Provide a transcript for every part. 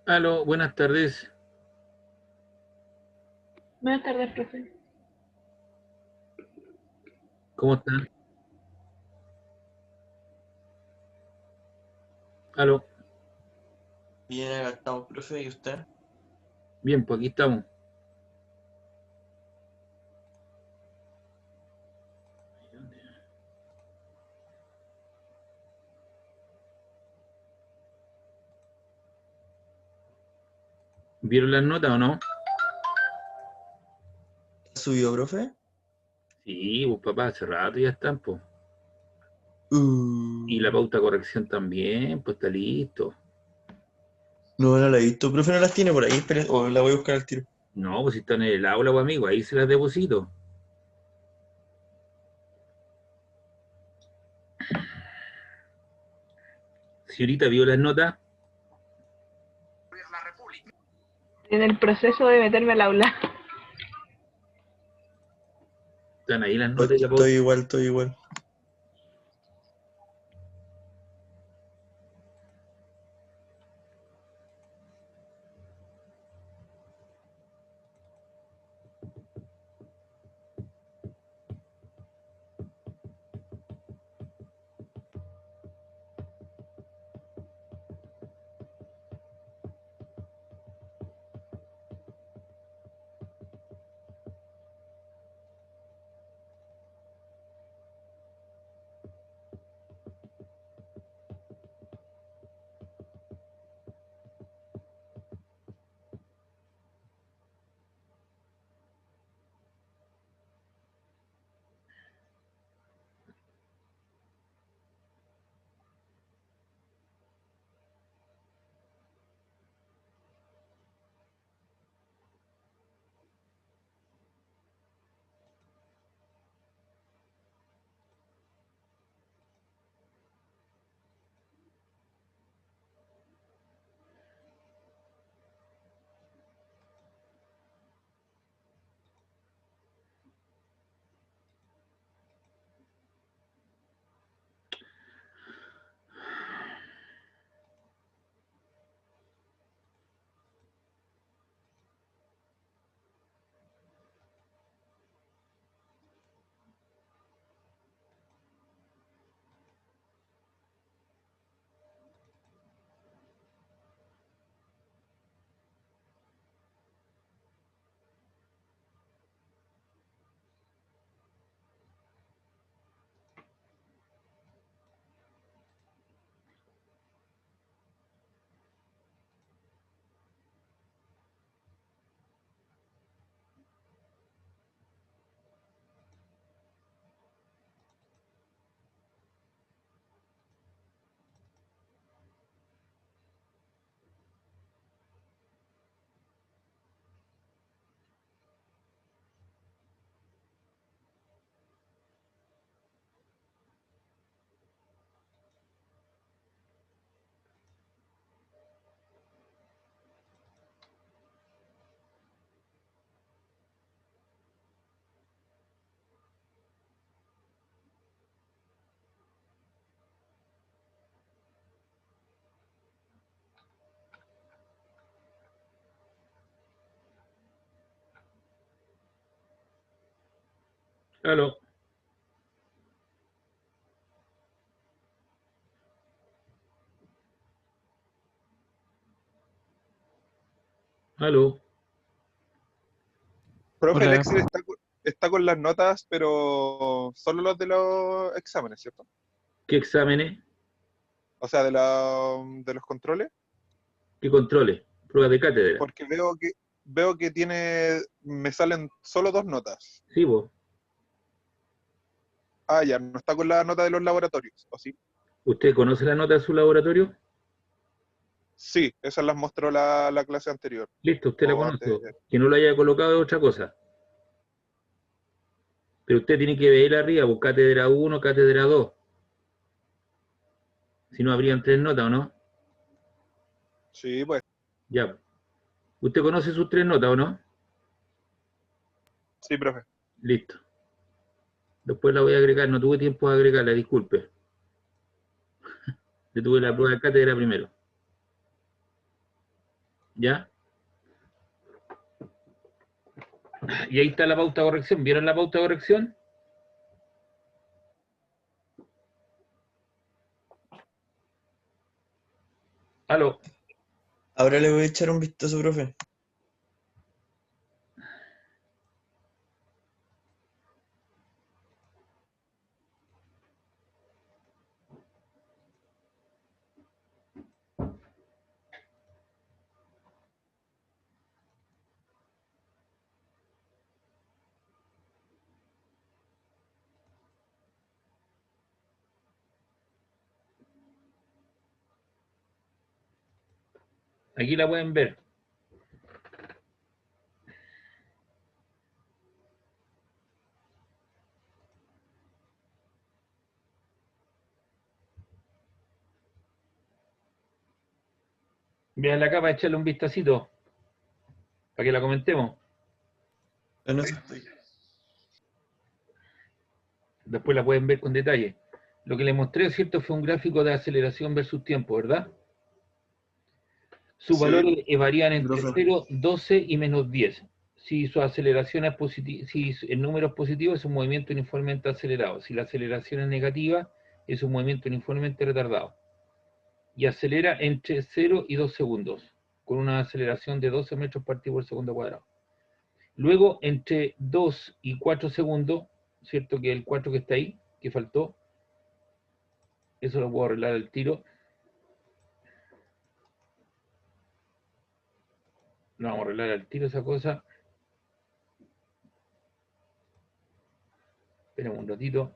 Aló, buenas tardes. Buenas tardes, profe. ¿Cómo están? Aló. Bien, acá estamos, profe, ¿y usted? Bien, pues aquí estamos. ¿Vieron las notas o no? ¿Subió, profe? Sí, pues papá, hace rato ya están, pues. Y la Uh, pauta de corrección también, pues está listo. no la he visto, profe, no las tiene por ahí, espere, o la voy a buscar al tiro. No, pues si están en el aula, pues amigo, ahí se las deposito. Si ahorita vio las notas, En el proceso de meterme al aula. están ahí las notas y la pauta. Estoy igual. Aló, aló. Profe, el Hola, Excel está con las notas, pero solo los de los exámenes, ¿cierto? ¿Qué exámenes? O sea, de los controles, ¿Qué controles? Pruebas de cátedra. porque veo que me salen solo dos notas. Sí, vos. Ah, ya, no está con la nota de los laboratorios, ¿o sí? ¿Usted conoce la nota de su laboratorio? Sí, esas las mostró la clase anterior, Listo, usted la o antes de conoce. ayer. Que no lo haya colocado es otra cosa. Pero usted tiene que ver arriba, pues cátedra uno, cátedra 2. Si no, habrían tres notas, ¿o no? Sí, pues, Ya. ¿Usted conoce sus tres notas, o no? sí, profe. Listo. Después la voy a agregar. No tuve tiempo de agregarla, disculpe. Yo tuve la prueba de cátedra primero. ¿Ya? Y ahí está la pauta de corrección. ¿Vieron la pauta de corrección? Aló. Ahora le voy a echar un vistazo, profe. Aquí la pueden ver. Veanla acá para echarle un vistacito. Para que la comentemos. No, no, sí estoy. Después la pueden ver con detalle. Lo que les mostré, ¿cierto? Fue un gráfico de aceleración versus tiempo, ¿verdad? Sus Sí, valores varían entre profe. 0, 12 y menos 10. Si su aceleración es positiva, si el número es positivo, es un movimiento uniformemente acelerado. Si la aceleración es negativa, es un movimiento uniformemente retardado. Y acelera entre 0 y 2 segundos, con una aceleración de 12 metros partido por segundo cuadrado. Luego, entre 2 y 4 segundos, ¿cierto? Que el 4 que está ahí, que faltó, eso lo puedo arreglar al tiro. No vamos a arreglar al tiro esa cosa. Esperemos un ratito.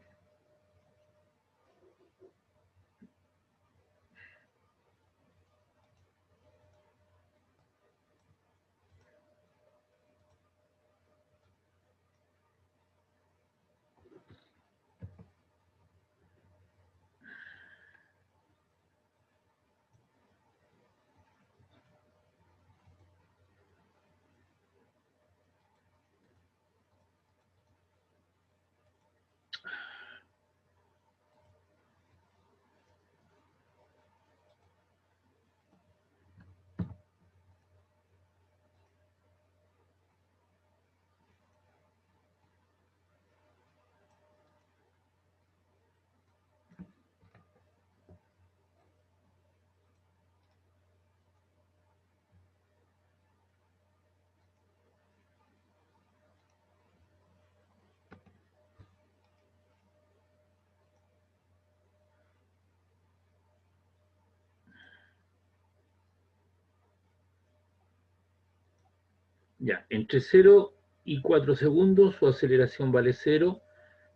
Ya, entre 0 y 4 segundos su aceleración vale 0.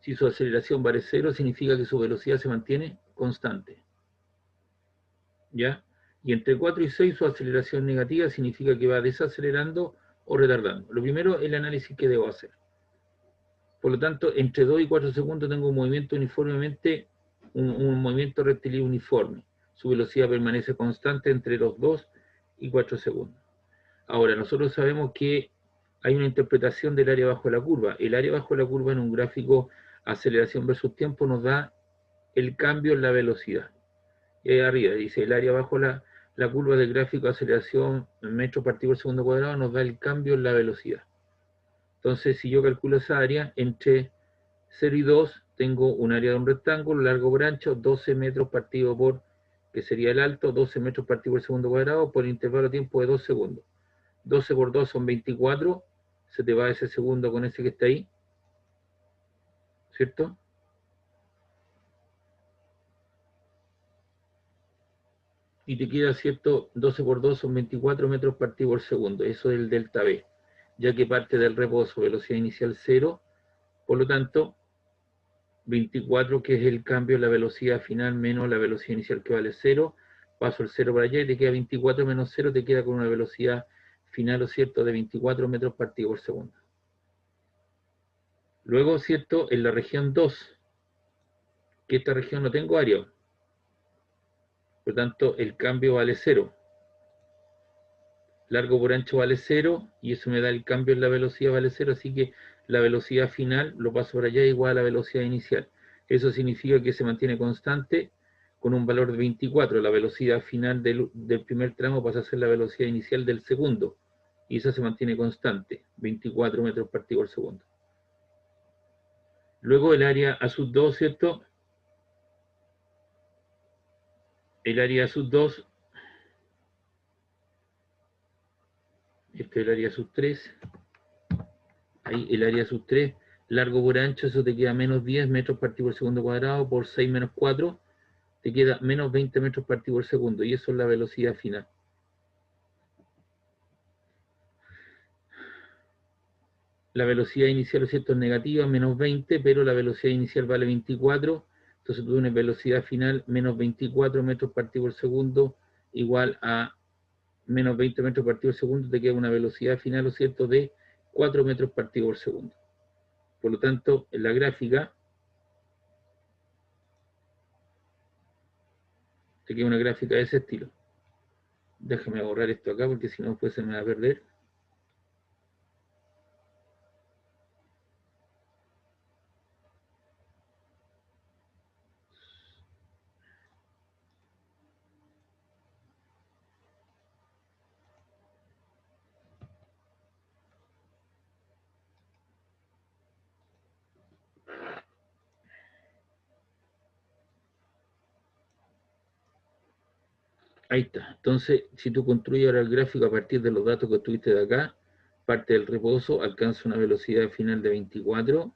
Si su aceleración vale 0, significa que su velocidad se mantiene constante. ¿Ya? Y entre 4 y 6 su aceleración negativa significa que va desacelerando o retardando. Lo primero es el análisis que debo hacer. Por lo tanto, entre 2 y 4 segundos tengo un movimiento uniformemente, un movimiento rectilíneo uniforme. Su velocidad permanece constante entre los 2 y 4 segundos. Ahora, nosotros sabemos que hay una interpretación del área bajo la curva. El área bajo la curva en un gráfico aceleración versus tiempo nos da el cambio en la velocidad. Y ahí arriba dice el área bajo la curva del gráfico de aceleración en metros partido por segundo cuadrado nos da el cambio en la velocidad. Entonces, si yo calculo esa área, entre 0 y 2 tengo un área de un rectángulo, largo por ancho, 12 metros partido por, que sería el alto, 12 metros partido por segundo cuadrado, por intervalo de tiempo de 2 segundos. 12 por 2 son 24, se te va ese segundo con ese que está ahí, ¿cierto? Y te queda, ¿cierto? 12 por 2 son 24 metros partido por segundo, eso es el delta B, ya que parte del reposo, velocidad inicial 0, por lo tanto, 24 que es el cambio en la velocidad final menos la velocidad inicial que vale 0, paso el 0 para allá y te queda 24 menos 0, te queda con una velocidad final, ¿cierto?, de 24 metros partido por segundo. Luego, ¿cierto?, en la región 2, que esta región no tengo área, por lo tanto el cambio vale 0. Largo por ancho vale 0 y eso me da el cambio en la velocidad vale 0, así que la velocidad final lo paso por allá igual a la velocidad inicial. Eso significa que se mantiene constante con un valor de 24. La velocidad final del primer tramo pasa a ser la velocidad inicial del segundo. Y esa se mantiene constante, 24 metros partido por segundo. Luego el área A sub 2, ¿cierto? El área A sub 2, este es el área sub 3. Ahí el área sub 3, largo por ancho, eso te queda menos 10 metros partido por segundo cuadrado por 6 menos 4, te queda menos 20 metros partido por segundo, y eso es la velocidad final. La velocidad inicial, ¿cierto?, es negativa, menos 20, pero la velocidad inicial vale 24, entonces tú tienes velocidad final menos 24 metros partido por segundo, igual a menos 20 metros partido por segundo, te queda una velocidad final, ¿cierto?, de 4 metros partido por segundo. Por lo tanto, en la gráfica, te queda una gráfica de ese estilo. Déjame borrar esto acá porque si no después se me va a perder. Ahí está. Entonces, si tú construyes ahora el gráfico a partir de los datos que tuviste de acá, parte del reposo, alcanza una velocidad final de 24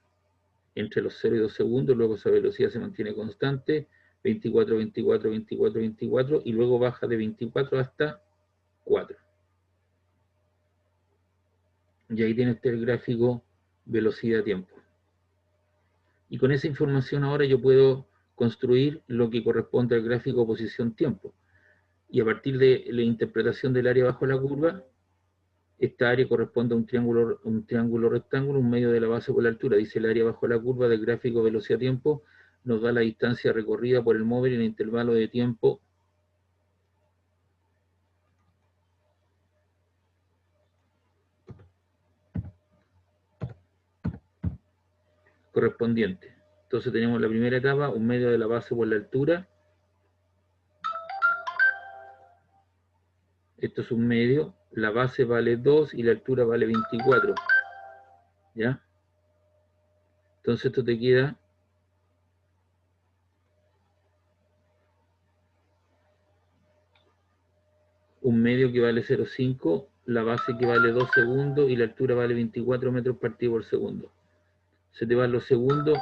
entre los 0 y 2 segundos, luego esa velocidad se mantiene constante, 24, 24, 24, 24, y luego baja de 24 hasta 4. Y ahí tiene usted el gráfico velocidad-tiempo. Y con esa información ahora yo puedo construir lo que corresponde al gráfico posición-tiempo. Y a partir de la interpretación del área bajo la curva, esta área corresponde a un triángulo rectángulo, un medio de la base por la altura. Dice el área bajo la curva del gráfico velocidad-tiempo, nos da la distancia recorrida por el móvil en el intervalo de tiempo correspondiente. Entonces tenemos la primera etapa, un medio de la base por la altura. Esto es un medio, la base vale 2 y la altura vale 24. ¿Ya? Entonces esto te queda un medio que vale 0,5, la base que vale 2 segundos y la altura vale 24 metros partido por segundo. Se te van los segundos.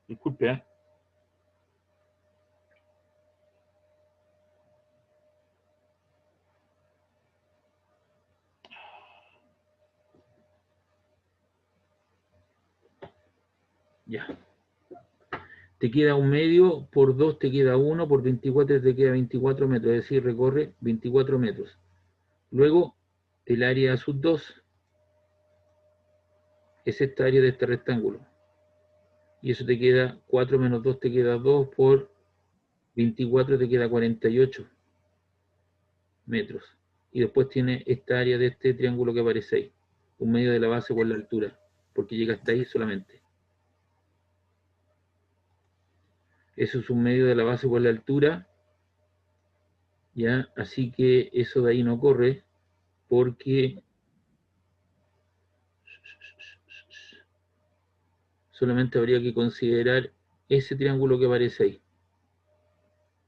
Disculpe, ¿eh? Ya. Te queda un medio, por 2 te queda 1, por 24 te queda 24 metros, es decir, recorre 24 metros. Luego, el área sub 2 es esta área de este rectángulo. Y eso te queda 4 menos 2 te queda 2, por 24 te queda 48 metros. Y después tiene esta área de este triángulo que aparece ahí, un medio de la base por la altura, porque llega hasta ahí solamente. Eso es un medio de la base por la altura, ¿ya? Así que eso de ahí no corre, porque solamente habría que considerar ese triángulo que aparece ahí,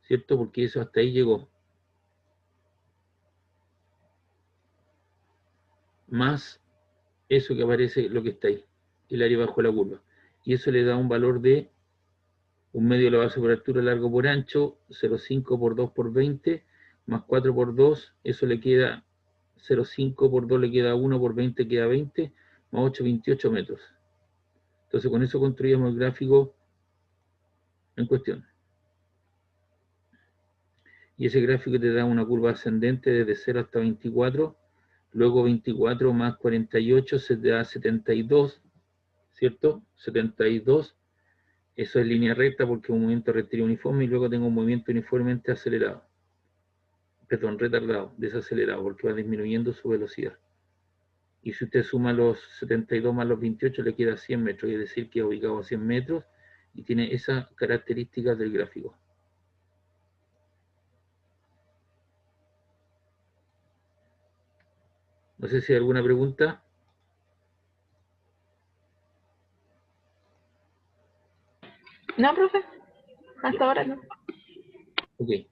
¿cierto? Porque eso hasta ahí llegó. Más eso que aparece, lo que está ahí, el área bajo la curva. Y eso le da un valor de un medio de la base por altura, largo por ancho, 0,5 por 2 por 20, más 4 por 2, eso le queda 0,5 por 2 le queda 1 por 20 queda 20, más 8, 28 metros. Entonces con eso construimos el gráfico en cuestión. Y ese gráfico te da una curva ascendente desde 0 hasta 24, luego 24 más 48 se te da 72, ¿cierto? 72, eso es línea recta porque es un movimiento rectilíneo uniforme, y luego tengo un movimiento uniformemente acelerado, perdón, retardado, desacelerado, porque va disminuyendo su velocidad. Y si usted suma los 72 más los 28, le queda 100 metros, es decir, que es ubicado a 100 metros y tiene esas características del gráfico. No sé si hay alguna pregunta. No, profe. Hasta ahora no. Ok.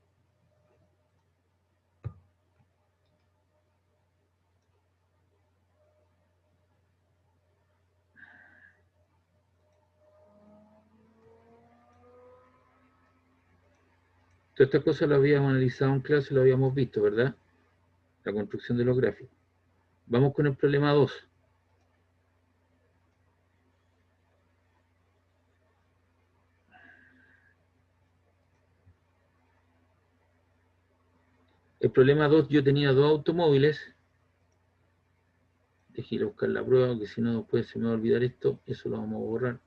Todas estas cosas las habíamos analizado en clase, lo habíamos visto, ¿verdad? La construcción de los gráficos. Vamos con el problema 2. El problema 2, yo tenía dos automóviles. Déjeme buscar la prueba, que si no después se me va a olvidar esto. Eso lo vamos a borrar.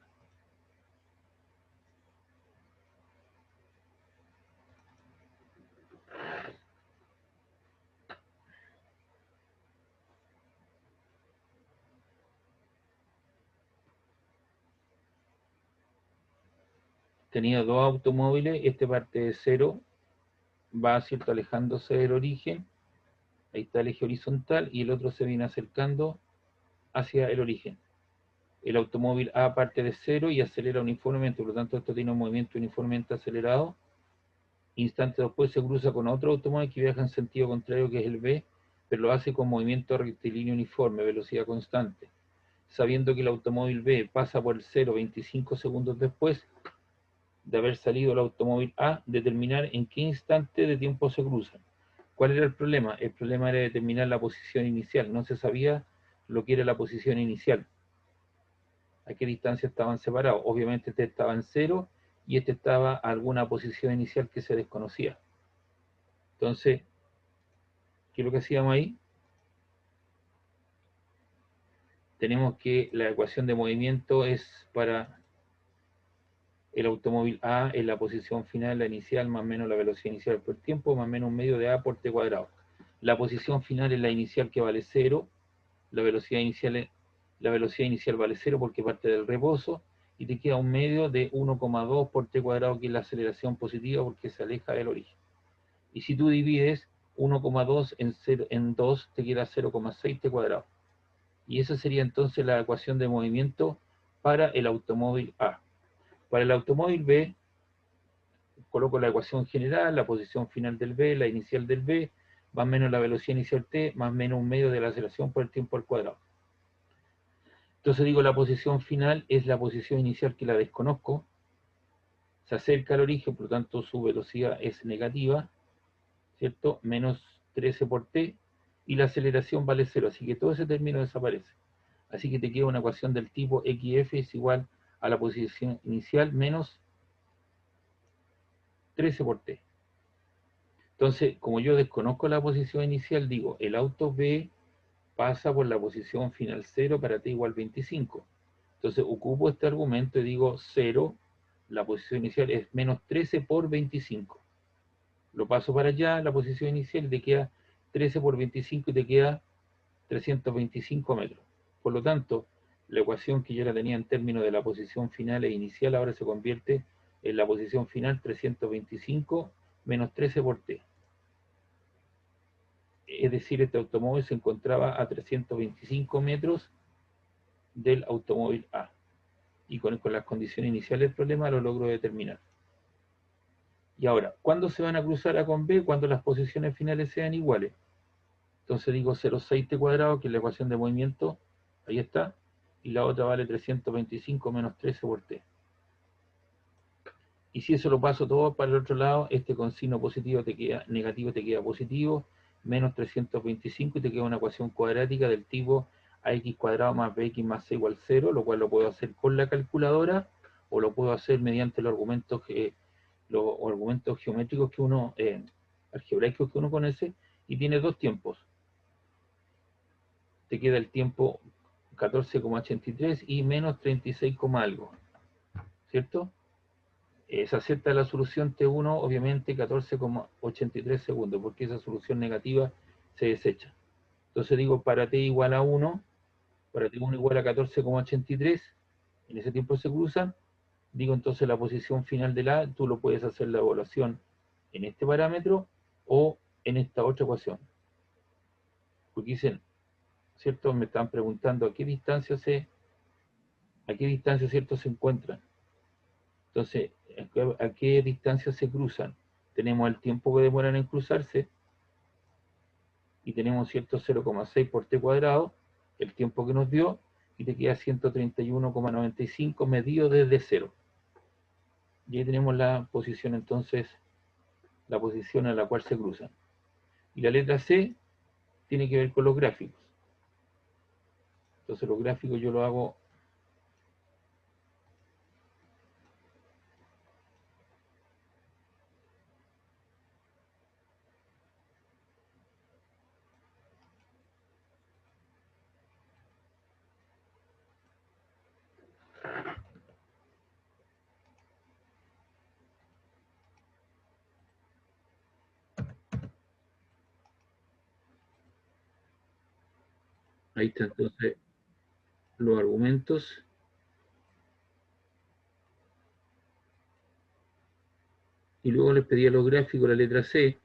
Tenía dos automóviles, este parte de 0, va, ¿cierto?, alejándose del origen. Ahí está el eje horizontal y el otro se viene acercando hacia el origen. El automóvil A parte de 0 y acelera uniformemente, por lo tanto esto tiene un movimiento uniformemente acelerado. Instantes después se cruza con otro automóvil que viaja en sentido contrario, que es el B, pero lo hace con movimiento rectilíneo uniforme, velocidad constante. Sabiendo que el automóvil B pasa por el 0 25 segundos después de haber salido el automóvil A, determinar en qué instante de tiempo se cruzan. ¿Cuál era el problema? El problema era determinar la posición inicial. No se sabía lo que era la posición inicial. ¿A qué distancia estaban separados? Obviamente este estaba en 0 y este estaba a alguna posición inicial que se desconocía. Entonces, ¿qué es lo que hacíamos ahí? Tenemos que la ecuación de movimiento es para el automóvil A en la posición final, la inicial, más o menos la velocidad inicial por tiempo, más o menos un medio de A por T cuadrado. La posición final es la inicial, que vale 0, la velocidad inicial vale 0 porque parte del reposo, y te queda un medio de 1,2 por T cuadrado, que es la aceleración positiva porque se aleja del origen. Y si tú divides 1,2 en 2, te queda 0,6 T cuadrado. Y esa sería entonces la ecuación de movimiento para el automóvil A. Para el automóvil B, coloco la ecuación general, la posición final del B, la inicial del B, más o menos la velocidad inicial T, más o menos un medio de la aceleración por el tiempo al cuadrado. Entonces digo, la posición final es la posición inicial, que la desconozco, se acerca al origen, por lo tanto su velocidad es negativa, ¿cierto? Menos 13 por T, y la aceleración vale 0, así que todo ese término desaparece. Así que te queda una ecuación del tipo XF es igual a la posición inicial menos 13 por T. Entonces, como yo desconozco la posición inicial, digo, el auto B pasa por la posición final 0 para T igual 25. Entonces, ocupo este argumento y digo 0, la posición inicial es menos 13 por 25. Lo paso para allá, la posición inicial, te queda 13 por 25 y te queda 325 metros. Por lo tanto, la ecuación que yo la tenía en términos de la posición final e inicial ahora se convierte en la posición final 325 menos 13 por T. Es decir, este automóvil se encontraba a 325 metros del automóvil A. Y con las condiciones iniciales del problema lo logro determinar. Y ahora, ¿cuándo se van a cruzar A con B? Cuando las posiciones finales sean iguales. Entonces digo 0,6 T cuadrado, que es la ecuación de movimiento, ahí está, y la otra vale 325 menos 13 por T. Y si eso lo paso todo para el otro lado, este con signo positivo te queda negativo, te queda positivo, menos 325, y te queda una ecuación cuadrática del tipo ax cuadrado más bx más c igual 0, lo cual lo puedo hacer con la calculadora, o lo puedo hacer mediante los argumentos geométricos que uno, algebraicos que uno conoce, y tiene dos tiempos. Te queda el tiempo 14,83 y menos 36, algo, ¿cierto? Se acepta la solución T1, obviamente 14,83 segundos, porque esa solución negativa se desecha. Entonces digo, para T igual a 1, para T1 igual a 14,83, en ese tiempo se cruzan, digo entonces la posición final de la A, tú lo puedes hacer la evaluación en este parámetro o en esta otra ecuación. Porque dicen, ¿cierto? Me están preguntando a qué distancia ¿cierto? Se encuentran. Entonces, ¿a qué distancia se cruzan? Tenemos el tiempo que demoran en cruzarse y tenemos, ¿cierto? 0,6 por t cuadrado, el tiempo que nos dio, y te queda 131,95 medido desde 0. Y ahí tenemos la posición, entonces, la posición a la cual se cruzan. Y la letra C tiene que ver con los gráficos. Entonces los gráficos yo lo hago. Ahí está entonces los argumentos. Y luego les pedí a los gráficos la letra C.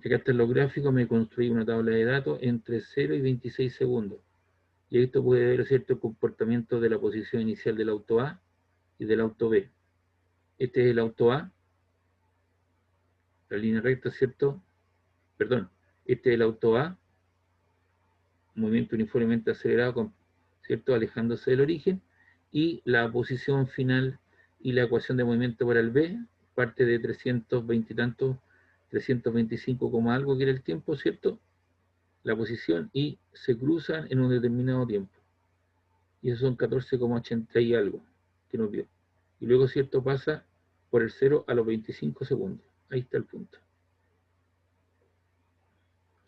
Y acá están los gráficos, me construí una tabla de datos entre 0 y 26 segundos. Y esto puede ver cierto comportamiento de la posición inicial del auto A y del auto B. Este es el auto A, la línea recta, ¿cierto? Perdón, este es el auto A, movimiento uniformemente acelerado, ¿cierto? Alejándose del origen, y la posición final y la ecuación de movimiento para el B, parte de 320 y tantos, 325, algo que era el tiempo, ¿cierto? La posición, y se cruzan en un determinado tiempo. Y esos son 14,80 y algo que nos dio. Y luego, ¿cierto? Pasa por el 0 a los 25 segundos. Ahí está el punto.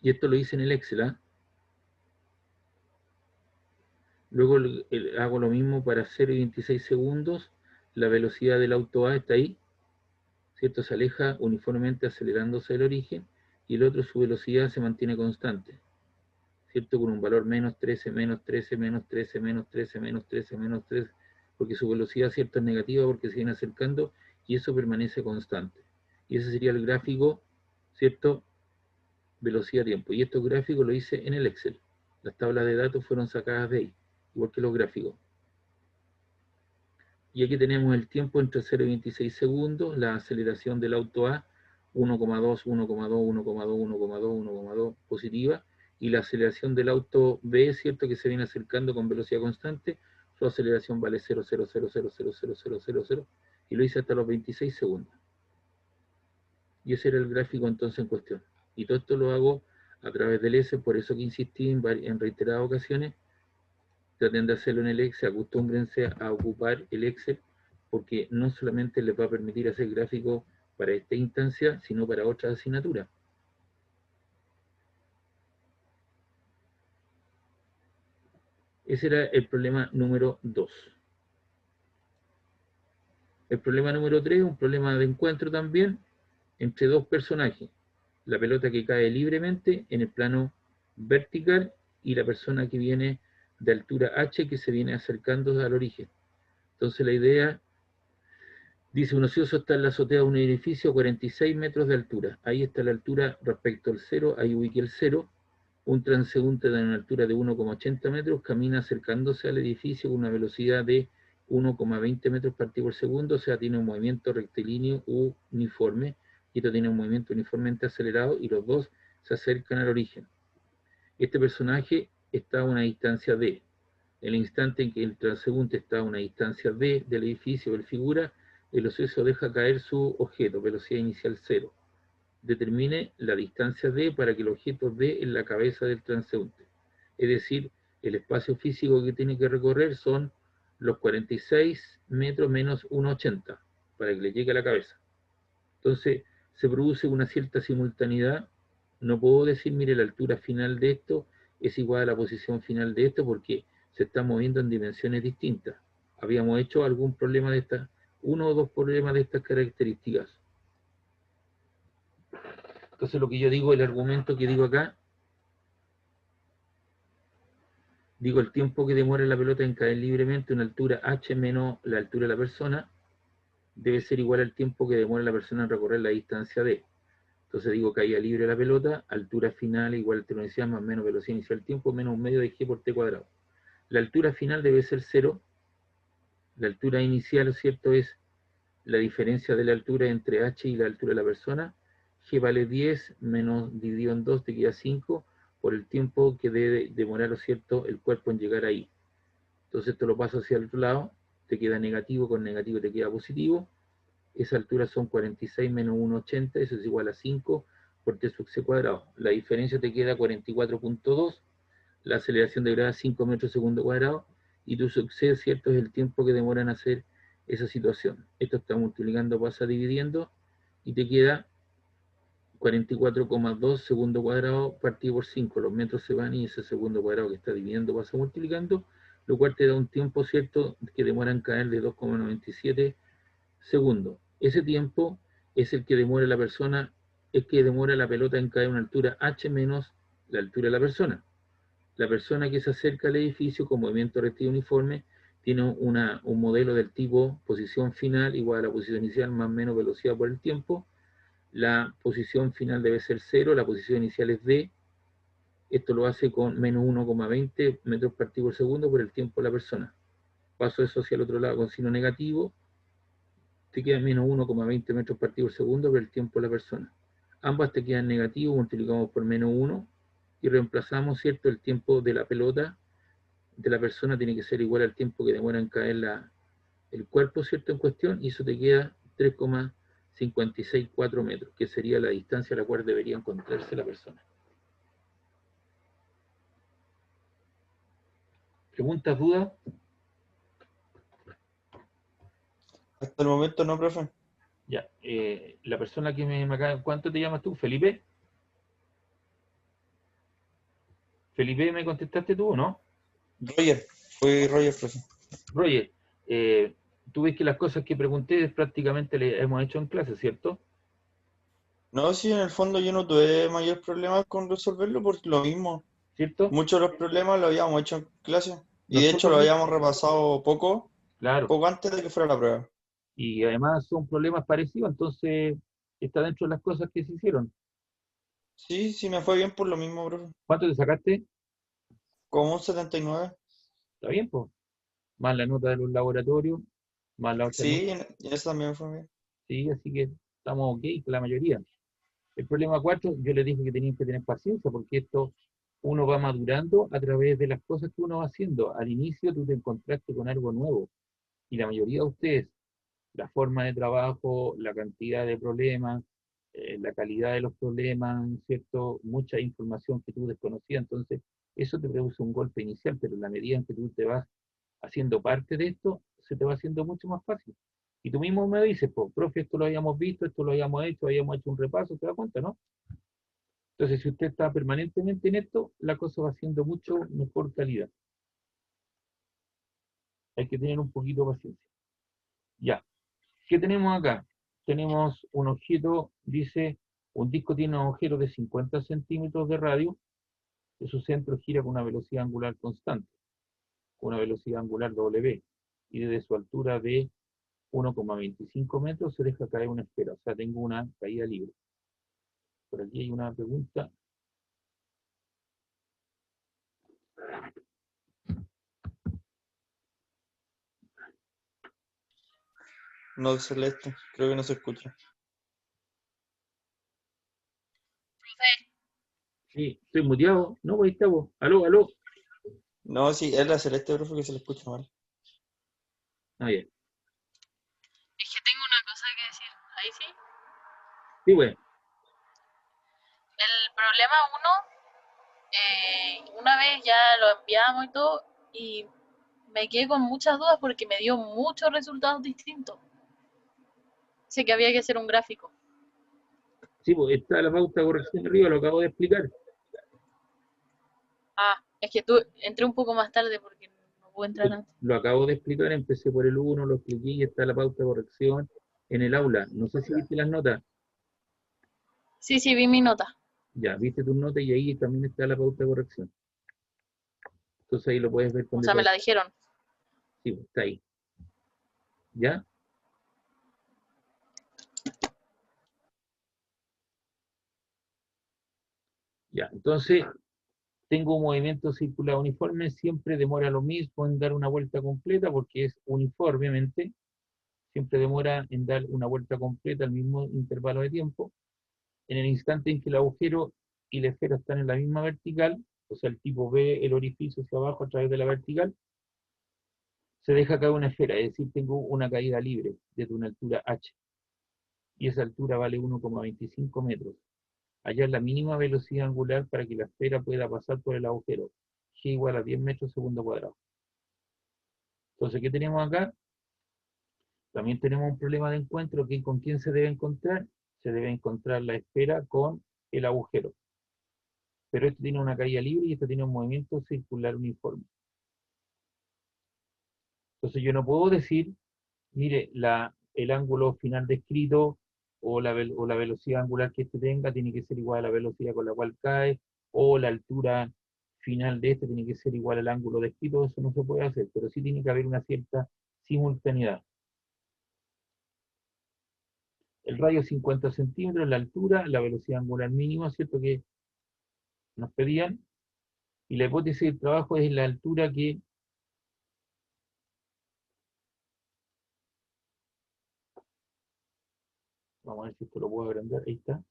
Y esto lo hice en el Excel, ¿ah? Luego hago lo mismo para 0 y 26 segundos. La velocidad del auto A está ahí, ¿cierto? Se aleja uniformemente acelerándose del origen, y el otro, su velocidad se mantiene constante, ¿cierto? Con un valor menos 13, menos 13, menos 13, menos 13, menos 13, menos 13, porque su velocidad, ¿cierto? Es negativa porque se viene acercando, y eso permanece constante. Y ese sería el gráfico, ¿cierto? Velocidad-tiempo. Y estos gráficos lo hice en el Excel. Las tablas de datos fueron sacadas de ahí, igual que los gráficos. Y aquí tenemos el tiempo entre 0 y 26 segundos, la aceleración del auto A, 1,2, 1,2, 1,2, 1,2, 1,2 positiva, y la aceleración del auto B, ¿cierto? Que se viene acercando con velocidad constante, su aceleración vale 0,0000000, y lo hice hasta los 26 segundos. Y ese era el gráfico entonces en cuestión. Y todo esto lo hago a través del S, por eso que insistí en reiteradas ocasiones. Traten de hacerlo en el Excel, acostúmbrense a ocupar el Excel, porque no solamente les va a permitir hacer gráficos para esta instancia, sino para otras asignaturas. Ese era el problema número 2. El problema número 3 es un problema de encuentro también entre dos personajes. La pelota que cae libremente en el plano vertical y la persona que viene de altura h que se viene acercando al origen. Entonces la idea, dice, un ocioso está en la azotea de un edificio a 46 metros de altura. Ahí está la altura respecto al 0, ahí ubiqué el 0. Un transeúnte de una altura de 1,80 metros camina acercándose al edificio con una velocidad de 1,20 metros partido por segundo, o sea, tiene un movimiento rectilíneo uniforme, y esto tiene un movimiento uniformemente acelerado, y los dos se acercan al origen. Este personaje está a una distancia D. En el instante en que el transeúnte está a una distancia D del edificio o del figura, el ocioso deja caer su objeto, velocidad inicial 0. Determine la distancia D para que el objeto dé en la cabeza del transeúnte. Es decir, el espacio físico que tiene que recorrer son los 46 metros menos 1,80 para que le llegue a la cabeza. Entonces, se produce una cierta simultaneidad. No puedo decir, mire, la altura final de esto es igual a la posición final de esto, porque se está moviendo en dimensiones distintas. Habíamos hecho algún problema de estas, uno o dos problemas de estas características. Entonces lo que yo digo, el argumento que digo acá, digo el tiempo que demora la pelota en caer libremente a una altura h menos la altura de la persona, debe ser igual al tiempo que demora la persona en recorrer la distancia d. Entonces digo caída libre la pelota, altura final igual a velocidad más menos velocidad inicial del tiempo, menos un medio de g por t cuadrado. La altura final debe ser 0. La altura inicial, ¿cierto?, es la diferencia de la altura entre h y la altura de la persona. G vale 10, menos dividido en 2 te queda 5, por el tiempo que debe demorar, ¿cierto?, el cuerpo en llegar ahí. Entonces esto lo paso hacia el otro lado, te queda negativo, con negativo te queda positivo. Esa altura son 46 menos 1,80, eso es igual a 5 por t sub c cuadrado. La diferencia te queda 44.2, la aceleración de gravedad 5 metros segundo cuadrado, y tu sub c, ¿cierto?, es el tiempo que demora en hacer esa situación. Esto está multiplicando, pasa dividiendo, y te queda 44,2 segundo cuadrado partido por 5. Los metros se van y ese segundo cuadrado que está dividiendo pasa multiplicando, lo cual te da un tiempo, ¿cierto?, que demora en caer de 2,97 segundos. Ese tiempo es el que demora la persona, es que demora la pelota en caer a una altura h menos la altura de la persona. La persona que se acerca al edificio con movimiento rectilíneo uniforme tiene un modelo del tipo posición final igual a la posición inicial más menos velocidad por el tiempo. La posición final debe ser 0, la posición inicial es d. Esto lo hace con menos 1,20 metros partido por segundo por el tiempo de la persona. Paso eso hacia el otro lado con signo negativo, te queda menos 1,20 metros partido por segundo por el tiempo de la persona. Ambas te quedan negativos, multiplicamos por menos 1 y reemplazamos, ¿cierto?, el tiempo de la pelota de la persona tiene que ser igual al tiempo que demora en caer el cuerpo, ¿cierto?, en cuestión, y eso te queda 3,564 metros, que sería la distancia a la cual debería encontrarse la persona. ¿Preguntas, dudas? Hasta el momento no, profe. Ya, la persona que me acaba, ¿cuánto te llamas tú? ¿Felipe? ¿Felipe me contestaste tú o no? Roger, fui Roger, profe. Roger, tú ves que las cosas que pregunté prácticamente le hemos hecho en clase, ¿cierto? No, sí, en el fondo yo no tuve mayor problema con resolverlo porque lo mismo. ¿Cierto? Muchos de los problemas lo habíamos hecho en clase. Y de hecho lo Nosotros, habíamos repasado claro, poco antes de que fuera la prueba. y además son problemas parecidos, entonces está dentro de las cosas que se hicieron. Sí, sí me fue bien por lo mismo, profe. ¿Cuánto te sacaste? Como un 79. Está bien, pues. Más la nota de los laboratorios, más la otra nota, Sí, en eso también me fue bien. sí, así que estamos ok con la mayoría. El problema 4, yo les dije que tenían que tener paciencia, porque esto uno va madurando a través de las cosas que uno va haciendo. Al inicio tú te encontraste con algo nuevo, y la mayoría de ustedes, la forma de trabajo, la cantidad de problemas, la calidad de los problemas, ¿cierto? Mucha información que tú desconocías, entonces eso te produce un golpe inicial, pero en la medida en que tú te vas haciendo parte de esto, se te va haciendo mucho más fácil. Y tú mismo me dices, pues, profe, esto lo habíamos visto, esto lo habíamos hecho un repaso, ¿te das cuenta, no? Entonces, si usted está permanentemente en esto, la cosa va siendo mucho mejor calidad. Hay que tener un poquito de paciencia. Ya. ¿Qué tenemos acá? Tenemos un objeto, dice, un disco tiene un agujero de 50 centímetros de radio, que su centro gira con una velocidad angular constante, con una velocidad angular W, y desde su altura de 1,25 metros se deja caer una esfera, o sea, tengo una caída libre. Por aquí hay una pregunta. No, Celeste, creo que no se escucha. Sí, estoy muteado. No, pues ahí está vos. Aló, aló. No, sí, es la Celeste, profe, que se le escucha mal. Ah, bien. Es que tengo una cosa que decir. Ahí sí. Sí, pues. El problema una vez ya lo enviamos y todo, y me quedé con muchas dudas porque me dio muchos resultados distintos. Sé que había que hacer un gráfico. Sí, pues está la pauta de corrección arriba, lo acabo de explicar. Ah, es que entré un poco más tarde porque no pude entrar antes. Lo acabo de explicar, empecé por el 1, lo expliqué y está la pauta de corrección en el aula. No sé si viste las notas. Sí, sí, vi mi nota. Ya, viste tus notas y ahí también está la pauta de corrección. Entonces ahí lo puedes ver con O sea, me detalle. la dijeron. Sí, está ahí. ¿Ya? Ya, entonces tengo un movimiento circular uniforme, siempre demora lo mismo en dar una vuelta completa porque es uniformemente, siempre demora en dar una vuelta completa al mismo intervalo de tiempo. En el instante en que el agujero y la esfera están en la misma vertical, o sea, el tipo ve el orificio hacia abajo a través de la vertical, se deja caer una esfera, es decir, tengo una caída libre desde una altura h, y esa altura vale 1,25 metros. Hallar la mínima velocidad angular para que la esfera pueda pasar por el agujero, g igual a 10 metros segundo cuadrado. Entonces, ¿qué tenemos acá? También tenemos un problema de encuentro, que ¿con quién se debe encontrar? Se debe encontrar la esfera con el agujero. Pero esto tiene una caída libre y esto tiene un movimiento circular uniforme. Entonces yo no puedo decir, mire, el ángulo final descrito o la velocidad angular que este tenga tiene que ser igual a la velocidad con la cual cae, o la altura final de este tiene que ser igual al ángulo descrito. Eso no se puede hacer, pero sí tiene que haber una cierta simultaneidad. El radio 50 centímetros, la altura, la velocidad angular mínima, ¿cierto? Que nos pedían, y la hipótesis del trabajo es la altura que vamos a ver si esto lo puedo agrandar, ahí está.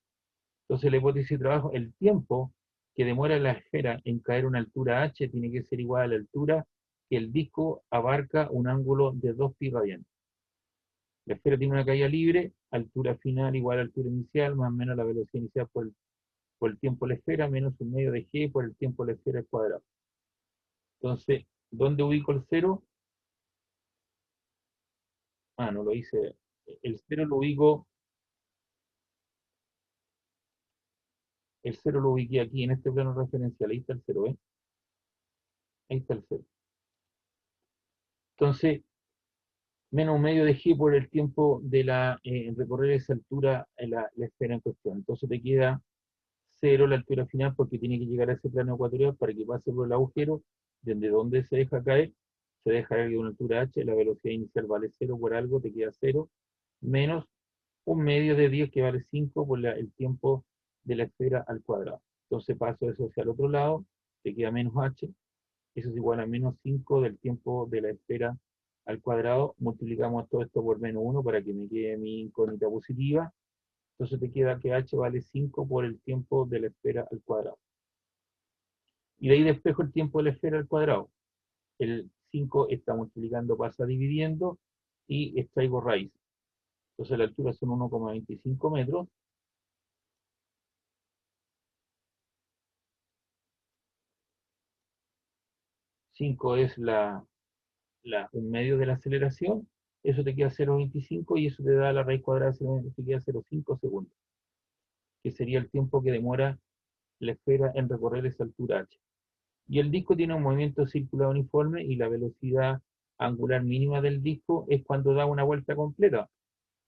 Entonces la hipótesis de trabajo, el tiempo que demora la esfera en caer a una altura h tiene que ser igual a la altura que el disco abarca un ángulo de 2π radianes. La esfera tiene una caída libre, altura final igual a altura inicial, más o menos la velocidad inicial por el tiempo de la esfera, menos un medio de g por el tiempo de la esfera al cuadrado. Entonces, ¿dónde ubico el cero? Ah, no lo hice. El cero lo ubico, el cero lo ubiqué aquí en este plano referencial. Ahí está el cero, ¿eh? Ahí está el cero. Entonces, menos un medio de g por el tiempo de recorrer esa altura en la esfera en cuestión. Entonces te queda 0 la altura final porque tiene que llegar a ese plano ecuatorial para que pase por el agujero, desde donde se deja caer de una altura h, la velocidad inicial vale 0 por algo, te queda 0, menos un medio de 10 que vale 5 por el tiempo de la esfera al cuadrado. Entonces paso eso hacia el otro lado, te queda menos h, eso es igual a menos 5 del tiempo de la esfera al cuadrado, multiplicamos todo esto por menos 1 para que me quede mi incógnita positiva, entonces te queda que h vale 5 por el tiempo de la esfera al cuadrado. Y de ahí despejo el tiempo de la esfera al cuadrado. El 5 está multiplicando, pasa dividiendo, y extraigo raíz. Entonces la altura son 1,25 metros. Cinco es un medio de la aceleración, eso te queda 0,25 y eso te da la raíz cuadrada de 0,25, te queda 0,5 segundos, que sería el tiempo que demora la esfera en recorrer esa altura h. Y el disco tiene un movimiento circular uniforme y la velocidad angular mínima del disco es cuando da una vuelta completa,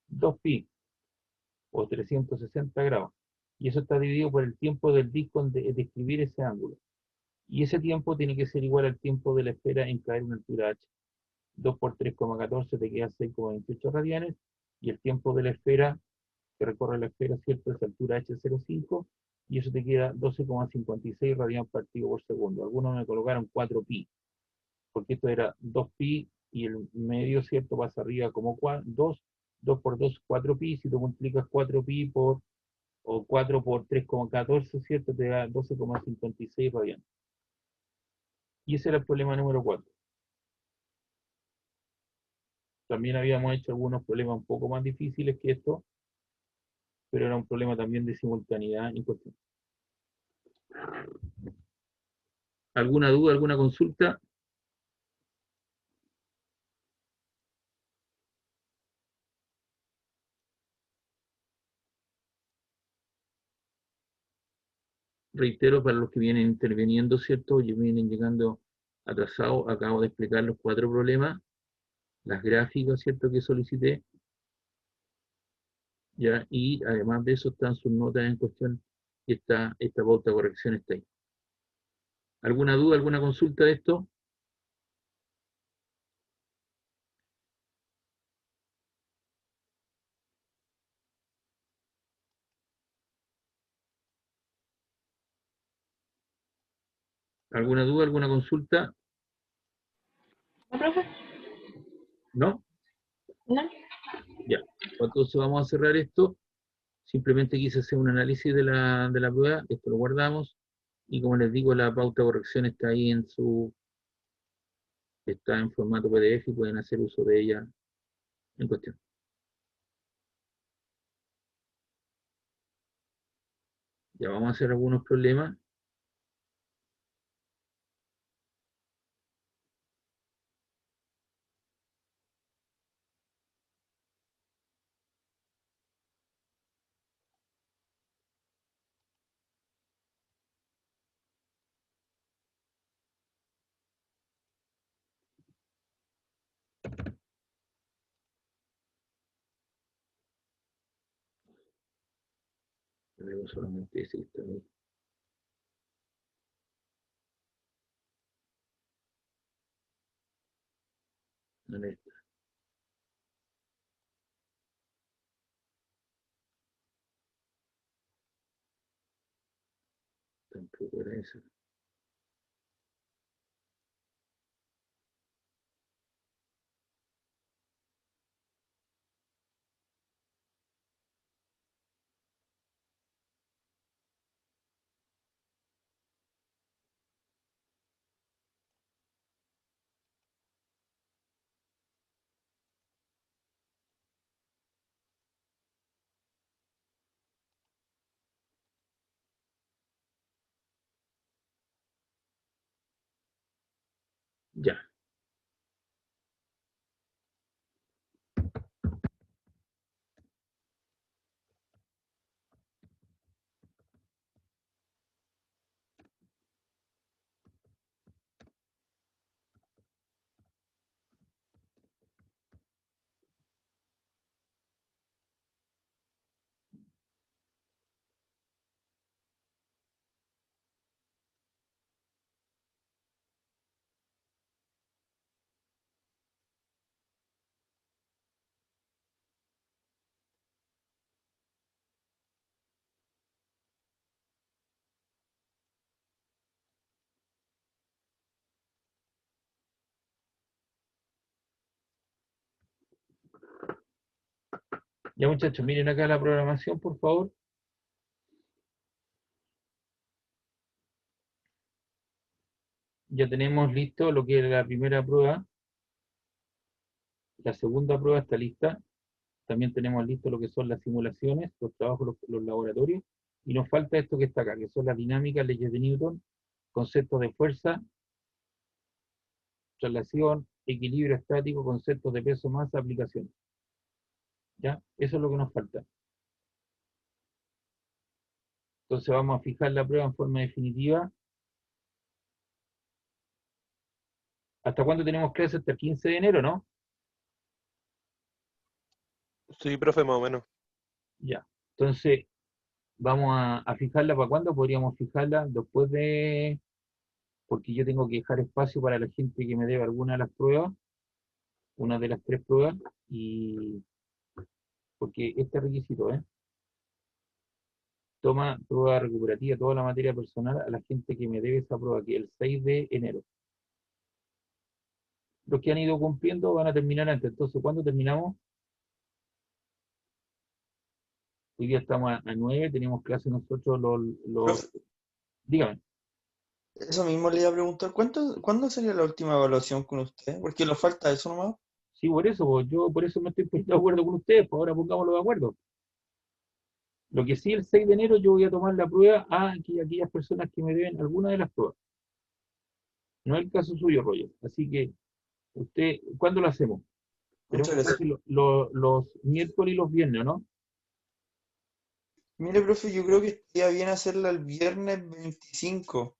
2π o 360 grados. Y eso está dividido por el tiempo del disco en describir ese ángulo. Y ese tiempo tiene que ser igual al tiempo de la esfera en caer a una altura h. 2 por 3,14 te queda 6,28 radianes, y el tiempo de la esfera que recorre la esfera, ¿cierto? Es altura h0,5, y eso te queda 12,56 radianes partido por segundo. Algunos me colocaron 4π, porque esto era 2π y el medio, ¿cierto? Pasa arriba como 2 por 2, 4π, si tú multiplicas 4π o 4 por 3,14, ¿cierto? Te da 12,56 radianes. Y ese era el problema número 4. También habíamos hecho algunos problemas un poco más difíciles que esto, pero era un problema también de simultaneidad en cuestión. ¿Alguna duda, alguna consulta? Reitero, para los que vienen interviniendo, ¿cierto? Y vienen llegando atrasados, acabo de explicar los 4 problemas, las gráficas, ¿cierto? Que solicité. ¿ya? Y además de eso están sus notas en cuestión y esta pauta de corrección está ahí. ¿Alguna duda, alguna consulta de esto? ¿Alguna duda, alguna consulta? ¿No, profe? ¿No? ¿No? Ya. Entonces vamos a cerrar esto. Simplemente quise hacer un análisis de la prueba. Esto lo guardamos. Y como les digo, la pauta de corrección está ahí está en formato PDF y pueden hacer uso de ella en cuestión. Ya vamos a hacer algunos problemas. Tenemos solamente ese que está ahí. No en esta, tampoco era esa. Ya. Ya muchachos, miren acá la programación, por favor. Ya tenemos listo lo que es la primera prueba. La segunda prueba está lista. También tenemos listo lo que son las simulaciones, los trabajos, los laboratorios. Y nos falta esto que está acá, que son las dinámicas, leyes de Newton, conceptos de fuerza, traslación, equilibrio estático, conceptos de peso, masa, aplicaciones. ¿Ya? Eso es lo que nos falta. Entonces vamos a fijar la prueba en forma definitiva. ¿Hasta cuándo tenemos clases? Hasta el 15 de enero, ¿no? Sí, profe, más o menos. Ya. Entonces, vamos a fijarla. ¿Para cuándo podríamos fijarla? Después de... Porque yo tengo que dejar espacio para la gente que me debe alguna de las pruebas, una de las tres pruebas, y porque este requisito, toma prueba recuperativa, toda la materia personal a la gente que me debe esa prueba, que es el 6 de enero. Los que han ido cumpliendo van a terminar antes. Entonces, ¿cuándo terminamos? Hoy día estamos a 9, tenemos clase nosotros Profe, dígame. eso mismo le iba a preguntar, ¿cuándo sería la última evaluación con usted? Porque le falta eso nomás. Sí, por eso, pues, yo por eso me estoy poniendo de acuerdo con ustedes, pues ahora pongámoslo de acuerdo. Lo que sí, el 6 de enero yo voy a tomar la prueba a aquellas personas que me deben alguna de las pruebas. No es el caso suyo, Roger. Así que, usted, ¿cuándo lo hacemos? Muchas Tenemos gracias. clase los miércoles y los viernes, ¿no? Mire, profe, yo creo que estaría bien hacerla el viernes 25,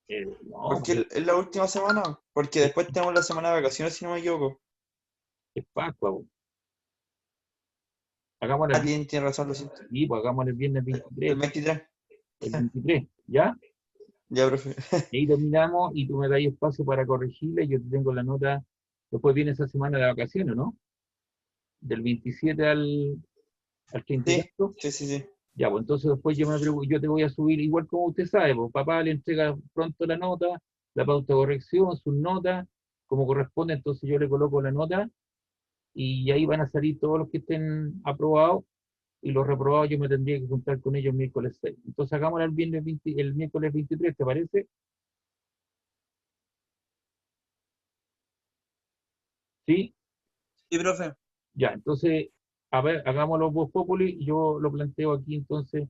No, porque pues es la última semana, porque es, después tenemos la semana de vacaciones, si no me equivoco. es Pascua, pues. Hagámosla Ah, tiene razón, lo siento. y pues hagámosla el viernes El 23, 23. el 23, ¿ya? Ya, profe. Y ahí terminamos y tú me das espacio para corregirla y yo te tengo la nota. Después viene esa semana de vacaciones, ¿no? Del 27 al 30 y Sí, tanto. sí. Ya, pues entonces después yo te voy a subir, igual como usted sabe, pues papá le entrega pronto la nota, la pauta de corrección, sus notas, como corresponde, entonces yo le coloco la nota y ahí van a salir todos los que estén aprobados y los reprobados yo me tendría que juntar con ellos miércoles 6. Entonces hagámoslo el miércoles 23, ¿te parece? Sí, Sí, profe. ya, entonces, a ver, hagámoslo vos populi y yo lo planteo aquí entonces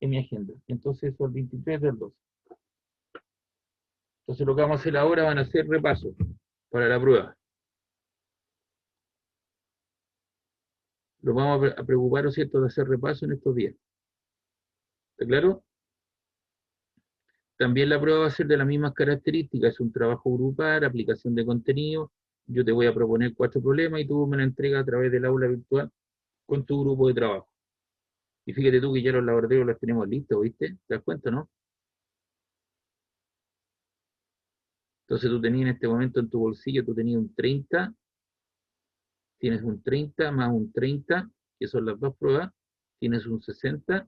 en mi agenda. Entonces eso el 23 del 2. Entonces lo que vamos a hacer ahora van a ser repasos para la prueba. Nos vamos a preocupar, ¿no es cierto?, de hacer repaso en estos días. ¿Está claro? También la prueba va a ser de las mismas características, es un trabajo grupal, aplicación de contenido. Yo te voy a proponer 4 problemas y tú me la entregas a través del aula virtual con tu grupo de trabajo. Y fíjate tú que ya los laboratorios los tenemos listos, ¿viste? ¿Te das cuenta, no? Entonces tú tenías en este momento en tu bolsillo, tú tenías un 30, tienes un 30 más un 30, que son las dos pruebas, tienes un 60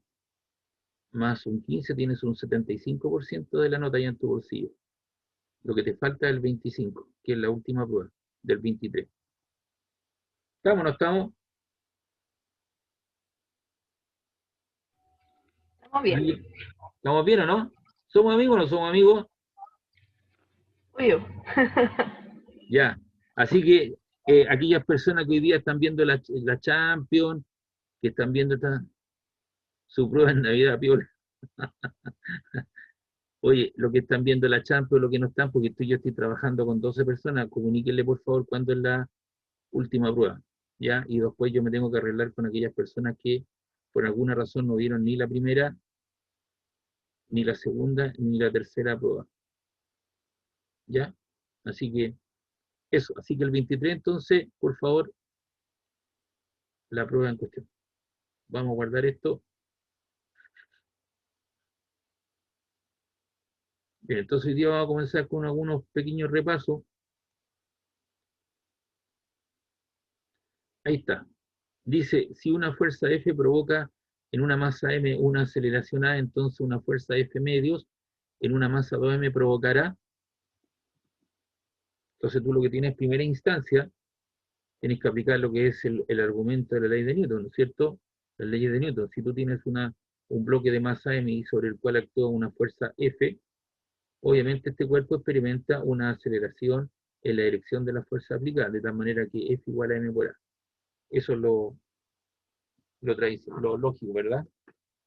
más un 15, tienes un 75% de la nota ya en tu bolsillo. Lo que te falta es el 25, que es la última prueba del 23. ¿Estamos o no estamos? Estamos bien. ¿Estamos bien o no? ¿Somos amigos o no somos amigos? Obvio. Ya. Así que aquellas personas que hoy día están viendo la Champions, que están viendo su prueba en Navidad, piola. Oye, lo que están viendo la Champions, lo que no están, porque yo estoy trabajando con 12 personas, comuníquenle por favor cuándo es la última prueba, ¿ya? Y después yo me tengo que arreglar con aquellas personas que por alguna razón no dieron ni la primera, ni la segunda, ni la tercera prueba, ¿ya? Así que eso, así que el 23 entonces, por favor, la prueba en cuestión. Vamos a guardar esto. Bien, entonces hoy día vamos a comenzar con algunos pequeños repasos. Ahí está. Dice, si una fuerza F provoca en una masa M una aceleración A, entonces una fuerza F medios en una masa 2M provocará. Entonces tú lo que tienes en primera instancia, tienes que aplicar lo que es el argumento de la ley de Newton, ¿no es cierto? La ley de Newton. Si tú tienes un bloque de masa M y sobre el cual actúa una fuerza F, obviamente este cuerpo experimenta una aceleración en la dirección de la fuerza aplicada, de tal manera que F igual a M por A. Eso es lo lógico, ¿verdad?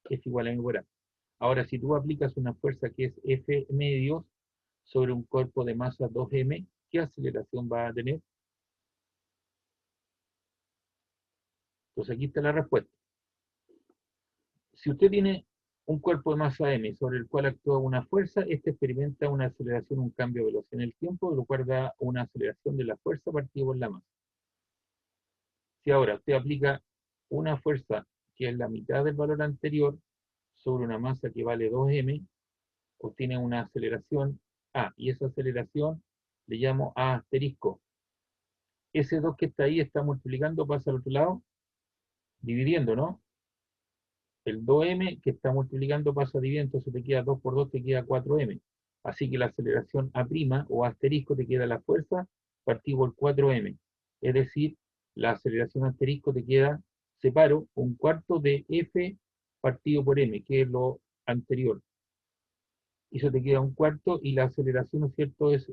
F igual a M por A. Ahora, si tú aplicas una fuerza que es F medios sobre un cuerpo de masa 2M, ¿qué aceleración va a tener? Entonces aquí está la respuesta. Si usted tiene un cuerpo de masa M sobre el cual actúa una fuerza, este experimenta una aceleración, un cambio de velocidad en el tiempo, lo cual da una aceleración de la fuerza partida por la masa. Si ahora usted aplica una fuerza que es la mitad del valor anterior sobre una masa que vale 2M, obtiene una aceleración A, y esa aceleración le llamo A asterisco. Ese 2 que está ahí está multiplicando, pasa al otro lado, dividiendo, ¿no? El 2m que está multiplicando pasa dividiendo, entonces te queda 2 por 2, te queda 4m. Así que la aceleración A' o asterisco te queda la fuerza partido por 4m. Es decir, la aceleración asterisco te queda, separo, un cuarto de F partido por m, que es lo anterior. Y eso te queda un cuarto y la aceleración, ¿no es cierto?, es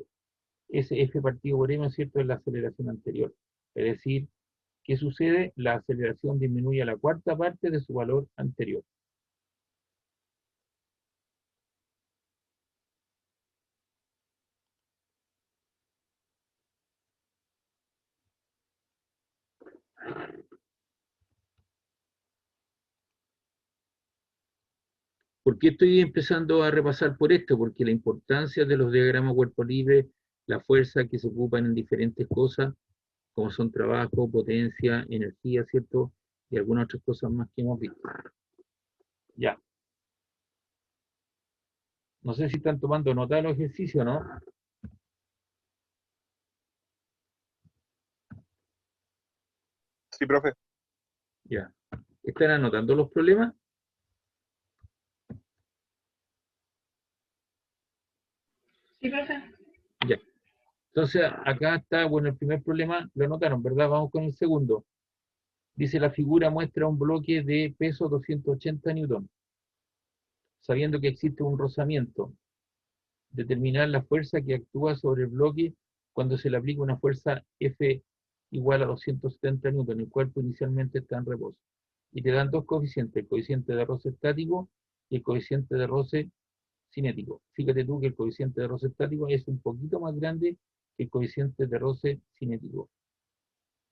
ese F partido por m, ¿no es cierto?, es la aceleración anterior. Es decir, ¿qué sucede? La aceleración disminuye a la cuarta parte de su valor anterior. ¿Por qué estoy empezando a repasar por esto? Porque la importancia de los diagramas cuerpo libre, la fuerza que se ocupan en diferentes cosas, como son trabajo, potencia, energía, ¿cierto? y algunas otras cosas más que hemos visto. Ya. No sé si están tomando nota de los ejercicios, ¿no? Sí, profe. Ya. ¿Están anotando los problemas? Sí, profe. Ya. Entonces, acá está, bueno, el primer problema lo anotaron, ¿verdad? Vamos con el segundo. Dice, la figura muestra un bloque de peso 280 newton, sabiendo que existe un rozamiento. Determinar la fuerza que actúa sobre el bloque cuando se le aplica una fuerza F igual a 270 newton, el cuerpo inicialmente está en reposo. Y te dan dos coeficientes, el coeficiente de roce estático y el coeficiente de roce cinético. Fíjate tú que el coeficiente de roce estático es un poquito más grande que el coeficiente de roce cinético.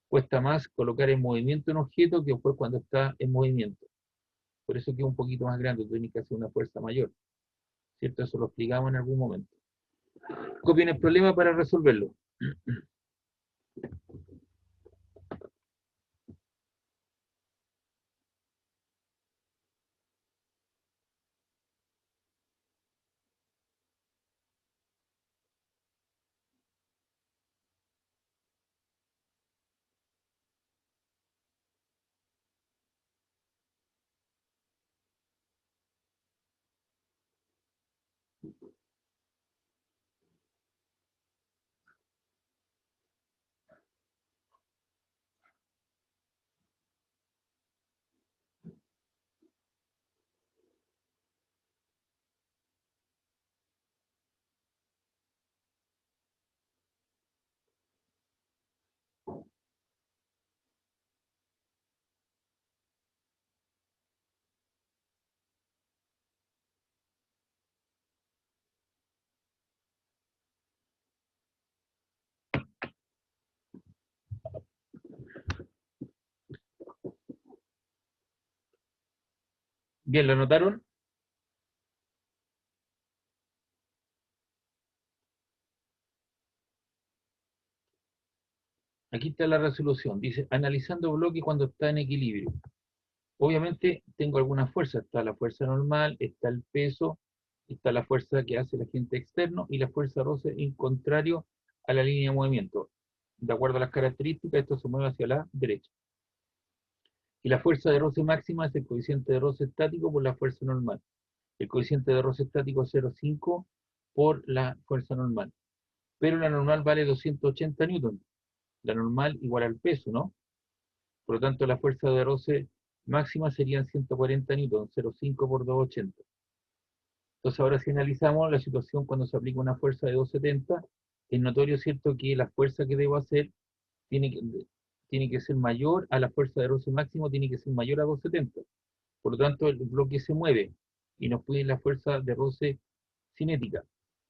Cuesta más colocar en movimiento un objeto que después cuando está en movimiento. Por eso que es un poquito más grande, tiene que hacer una fuerza mayor. ¿Cierto? Eso lo explicamos en algún momento. Copien el problema para resolverlo. Bien, ¿lo anotaron? Aquí está la resolución. Dice, analizando bloque cuando está en equilibrio. Obviamente tengo algunas fuerzas. Está la fuerza normal, está el peso, está la fuerza que hace el agente externo y la fuerza roce en contrario a la línea de movimiento. De acuerdo a las características, esto se mueve hacia la derecha. Y la fuerza de roce máxima es el coeficiente de roce estático por la fuerza normal. El coeficiente de roce estático es 0,5 por la fuerza normal. Pero la normal vale 280 newton. La normal igual al peso, ¿no? Por lo tanto, la fuerza de roce máxima serían 140 newton, 0,5 por 280. Entonces, ahora si analizamos la situación cuando se aplica una fuerza de 270, es notorio, ¿cierto?, que la fuerza que debo hacer tiene que, tiene que ser mayor a la fuerza de roce máximo, tiene que ser mayor a 270. Por lo tanto, el bloque se mueve y nos pide la fuerza de roce cinética.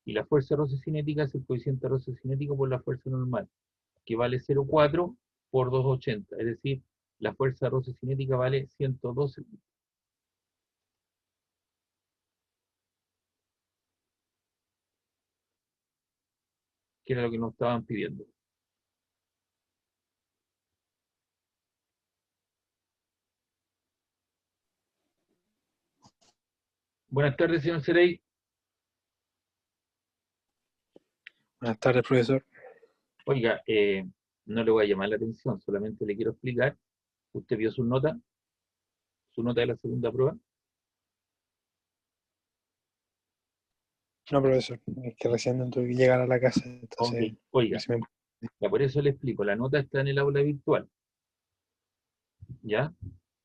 Y la fuerza de roce cinética es el coeficiente de roce cinético por la fuerza normal, que vale 0,4 por 280. Es decir, la fuerza de roce cinética vale 112. Que era lo que nos estaban pidiendo. Buenas tardes, señor Serey. Buenas tardes, profesor. Oiga, no le voy a llamar la atención, solamente le quiero explicar. ¿Usted vio su nota de la segunda prueba? No, profesor, es que recién tuve que llegar a la casa, entonces, Ok, oiga, si me- ya por eso le explico. La nota está en el aula virtual, ¿ya?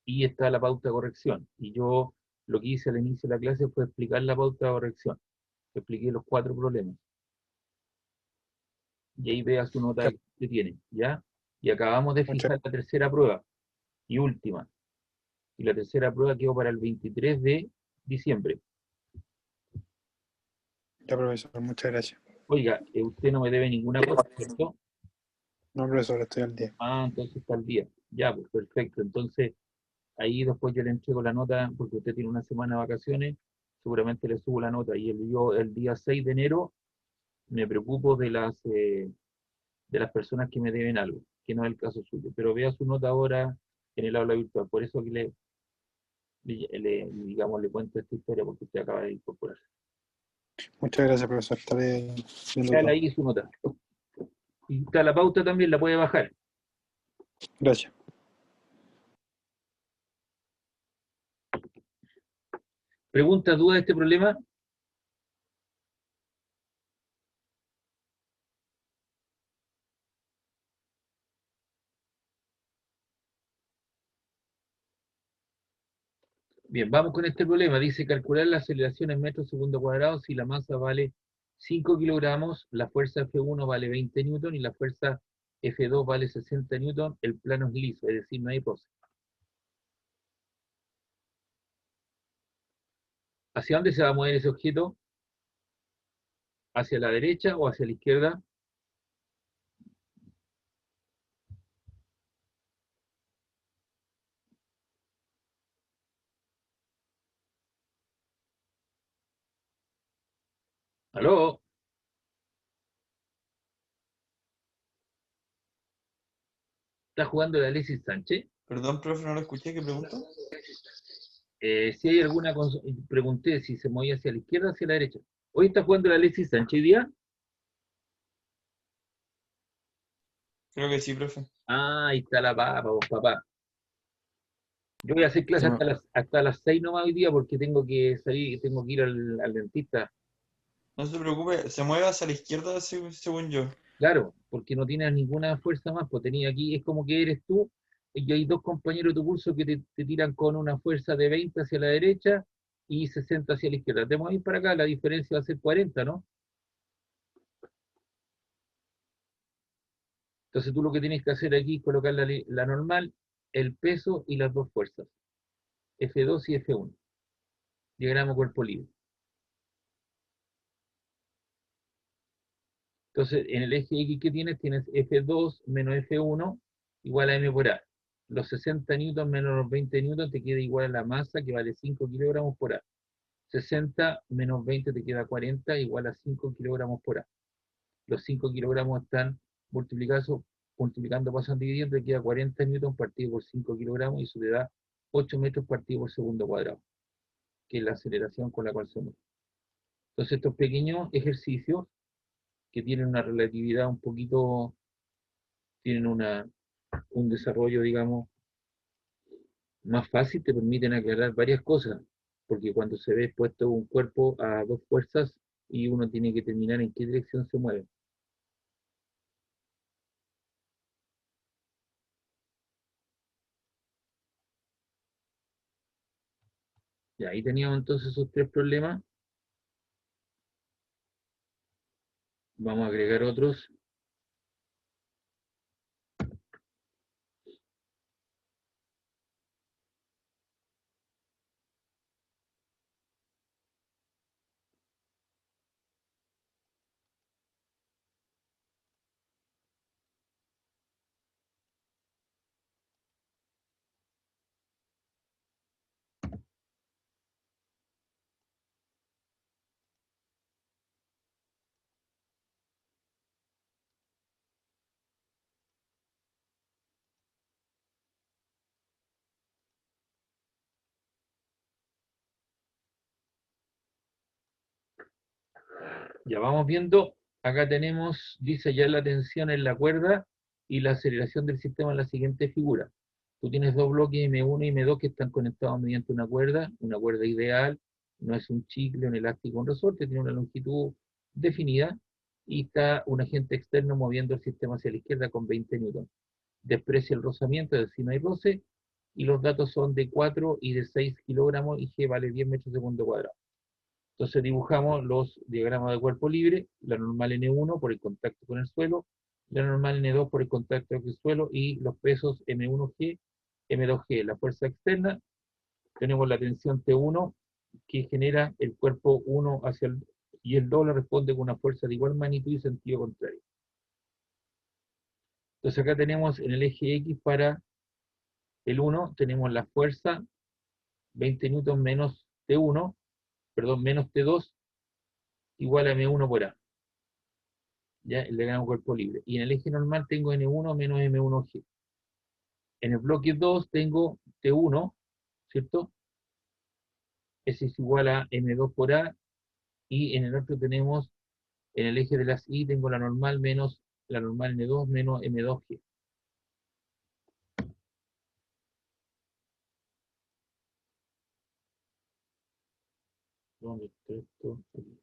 Y está la pauta de corrección. Y yo lo que hice al inicio de la clase fue explicar la pauta de corrección. Expliqué los 4 problemas. Y ahí vea su nota ya, que tiene, ¿ya? Y acabamos de muchas fijar la tercera prueba y última. Y la tercera prueba quedó para el 23 de diciembre. gracias, profesor, muchas gracias. Oiga, usted no me debe ninguna cosa, ¿cierto? No, profesor, estoy al día. Ah, entonces está al día. Ya, pues perfecto. Entonces, ahí después yo le entrego la nota, porque usted tiene una semana de vacaciones, seguramente le subo la nota. Y yo el día 6 de enero me preocupo de las personas que me deben algo, que no es el caso suyo. Pero vea su nota ahora en el aula virtual. Por eso que digamos, le cuento esta historia, porque usted acaba de incorporarse. Muchas gracias, profesor. Estaré viendo Dale todo. ahí su nota. Y está la pauta también, la puede bajar. Gracias. ¿Preguntas, dudas de este problema? Bien, vamos con este problema. Dice calcular la aceleración en metros segundo cuadrado si la masa vale 5 kilogramos, la fuerza F1 vale 20 newton y la fuerza F2 vale 60 newton. El plano es liso, es decir, no hay pose. ¿Hacia dónde se va a mover ese objeto? ¿Hacia la derecha o hacia la izquierda? ¿Aló? ¿Está jugando la Alexis Sánchez? Perdón, profe, no lo escuché, ¿qué pregunta? Si hay alguna... Pregunté si se movía hacia la izquierda o hacia la derecha. ¿Hoy está jugando la Alexis Sánchez hoy día? Creo que sí, profe. Ah, ahí está la papa, vos, papá. Yo voy a hacer clase Se me- hasta las 6 nomás hoy día porque tengo que salir, tengo que ir al dentista. No se preocupe, se mueve hacia la izquierda según yo. Claro, porque no tienes ninguna fuerza más, pues tenía aquí, es como que eres tú, y hay dos compañeros de tu curso que te tiran con una fuerza de 20 hacia la derecha y 60 hacia la izquierda. Te mueves para acá, la diferencia va a ser 40, ¿no? Entonces tú lo que tienes que hacer aquí es colocar la normal, el peso y las dos fuerzas, F2 y F1. Diagrama cuerpo libre. Entonces, en el eje X que tienes, tienes F2 menos F1 igual a M por A. Los 60 newton menos los 20 newton te queda igual a la masa, que vale 5 kilogramos por A. 60 menos 20 te queda 40, igual a 5 kilogramos por A. Los 5 kilogramos están multiplicando, pasan dividiendo, te queda 40 newton partido por 5 kilogramos, y eso te da 8 metros partido por segundo cuadrado, que es la aceleración con la cual se mueve. Entonces, estos pequeños ejercicios que tienen una relatividad un poquito, tienen un desarrollo, digamos, más fácil, te permiten aclarar varias cosas, porque cuando se ve expuesto un cuerpo a dos fuerzas y uno tiene que determinar en qué dirección se mueve. Y ahí teníamos entonces esos tres problemas. Vamos a agregar otros. Ya vamos viendo, acá tenemos, dice ya la tensión en la cuerda y la aceleración del sistema en la siguiente figura. Tú tienes dos bloques M1 y M2 que están conectados mediante una cuerda ideal, no es un chicle, un elástico, un resorte, tiene una longitud definida, y está un agente externo moviendo el sistema hacia la izquierda con 20 newton. Desprecia el rozamiento, es decir, no hay roce, y los datos son de 4 y de 6 kilogramos, y G vale 10 metros segundo cuadrado. Entonces dibujamos los diagramas de cuerpo libre, la normal N1 por el contacto con el suelo, la normal N2 por el contacto con el suelo, y los pesos M1G, M2G. La fuerza externa, tenemos la tensión T1 que genera el cuerpo 1 hacia el, y el 2 le responde con una fuerza de igual magnitud y sentido contrario. Entonces acá tenemos en el eje X para el 1, tenemos la fuerza 20 newton menos T1, perdón, menos T2 igual a M1 por A. Ya, el diagrama cuerpo libre. Y en el eje normal tengo N1 menos M1G. En el bloque 2 tengo T1, ¿cierto? Ese es igual a M2 por A, y en el otro tenemos, en el eje de las Y, tengo la normal menos la normal N2 menos M2G. ¿Dónde está esto? Aquí.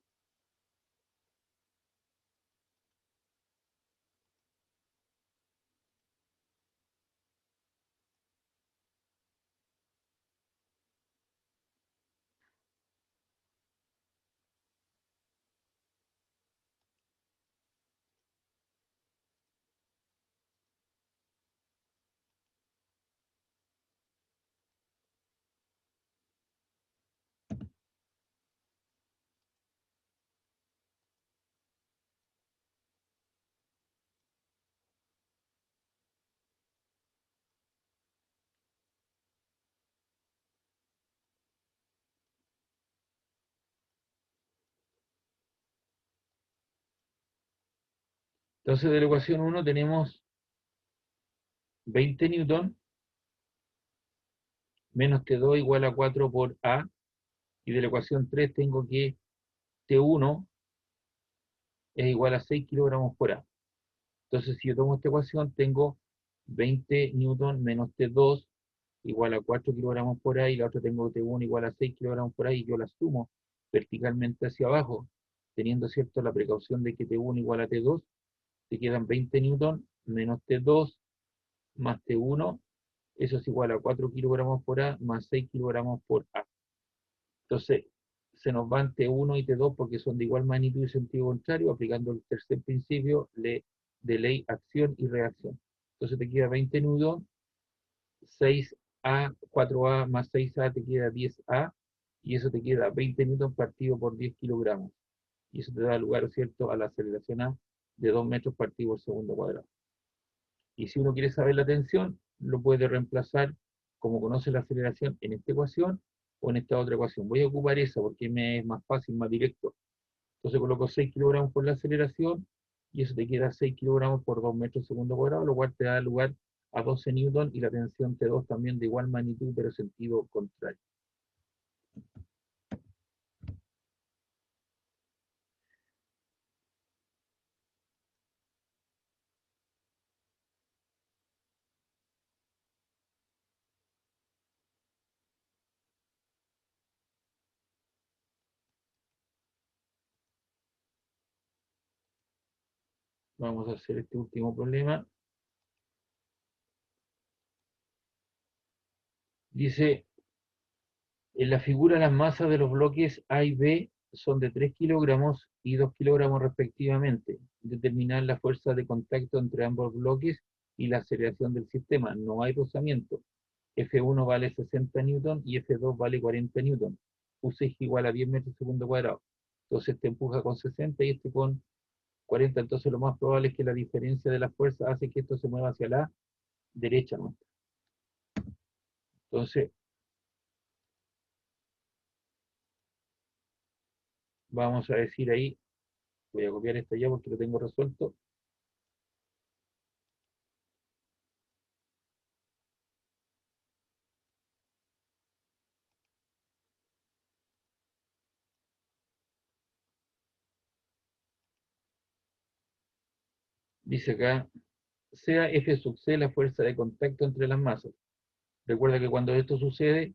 Entonces de la ecuación 1 tenemos 20 newton menos T2 igual a 4 por A, y de la ecuación 3 tengo que T1 es igual a 6 kilogramos por A. Entonces si yo tomo esta ecuación tengo 20 newton menos T2 igual a 4 kilogramos por A, y la otra tengo T1 igual a 6 kilogramos por A, y yo la sumo verticalmente hacia abajo, teniendo, ¿cierto?, la precaución de que T1 igual a T2, te quedan 20 newton menos T2 más T1, eso es igual a 4 kilogramos por A más 6 kilogramos por A. Entonces, se nos van T1 y T2 porque son de igual magnitud y sentido contrario, aplicando el tercer principio de ley, acción y reacción. Entonces te queda 20 newton, 6A, 4A más 6A te queda 10A, y eso te queda 20 newton partido por 10 kilogramos. Y eso te da lugar, ¿cierto?, a la aceleración A de 2 metros partido por segundo cuadrado. Y si uno quiere saber la tensión, lo puede reemplazar como conoce la aceleración en esta ecuación o en esta otra ecuación. Voy a ocupar esa porque me es más fácil, más directo. Entonces coloco 6 kilogramos por la aceleración, y eso te queda 6 kilogramos por 2 metros segundo cuadrado, lo cual te da lugar a 12 newton, y la tensión T2 también de igual magnitud, pero sentido contrario. Vamos a hacer este último problema. Dice, en la figura las masas de los bloques A y B son de 3 kilogramos y 2 kilogramos respectivamente. Determinar la fuerza de contacto entre ambos bloques y la aceleración del sistema. No hay rozamiento. F1 vale 60 newton y F2 vale 40 newton. U6 igual a 10 metros segundo cuadrado. Entonces este empuja con 60 y este con 40. Entonces lo más probable es que la diferencia de la fuerza hace que esto se mueva hacia la derecha, ¿no? Entonces vamos a decir ahí, voy a copiar esto ya porque lo tengo resuelto. Dice acá, sea F sub C la fuerza de contacto entre las masas. Recuerda que cuando esto sucede,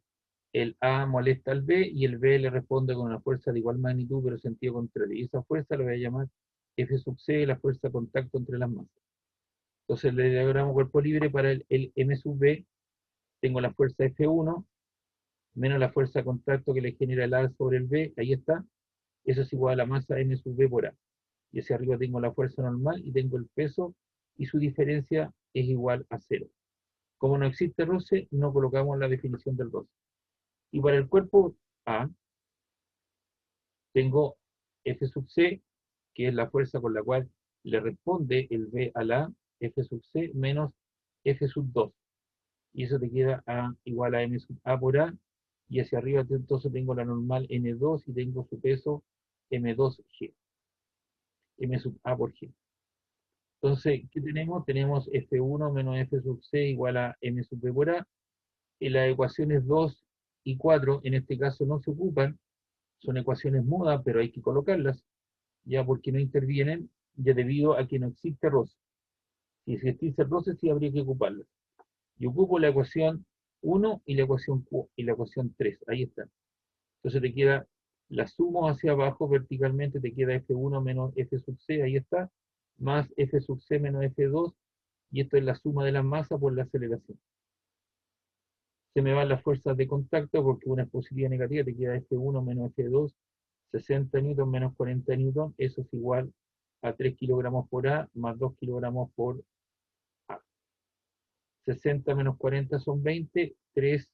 el A molesta al B y el B le responde con una fuerza de igual magnitud pero sentido contrario. Y esa fuerza la voy a llamar F sub C, la fuerza de contacto entre las masas. Entonces el diagrama cuerpo libre para el M sub B, tengo la fuerza F1 menos la fuerza de contacto que le genera el A sobre el B, ahí está. Eso es igual a la masa M sub B por A. Y hacia arriba tengo la fuerza normal y tengo el peso, y su diferencia es igual a 0. Como no existe roce, no colocamos la definición del roce. Y para el cuerpo A, tengo F sub C, que es la fuerza con la cual le responde el B a la F sub C, menos F sub 2. Y eso te queda A igual a M sub A por A, y hacia arriba entonces tengo la normal N2 y tengo su peso M2G. M sub A por G. Entonces, ¿qué tenemos? Tenemos F1 menos F sub C igual a M sub B por A. En las ecuaciones 2 y 4, en este caso no se ocupan, son ecuaciones mudas, pero hay que colocarlas, ya porque no intervienen, ya debido a que no existe roce. Si existiese roce, sí habría que ocuparlas. Yo ocupo la ecuación 1 y la ecuación 3, ahí está. Entonces te queda, la sumo hacia abajo verticalmente, te queda F1 menos F sub C, ahí está, más F sub C menos F2, y esto es la suma de la masa por la aceleración. Se me van las fuerzas de contacto porque una es positiva y negativa, te queda F1 menos F2, 60 newton menos 40 newton, eso es igual a 3 kilogramos por A más 2 kilogramos por A. 60 menos 40 son 20, 3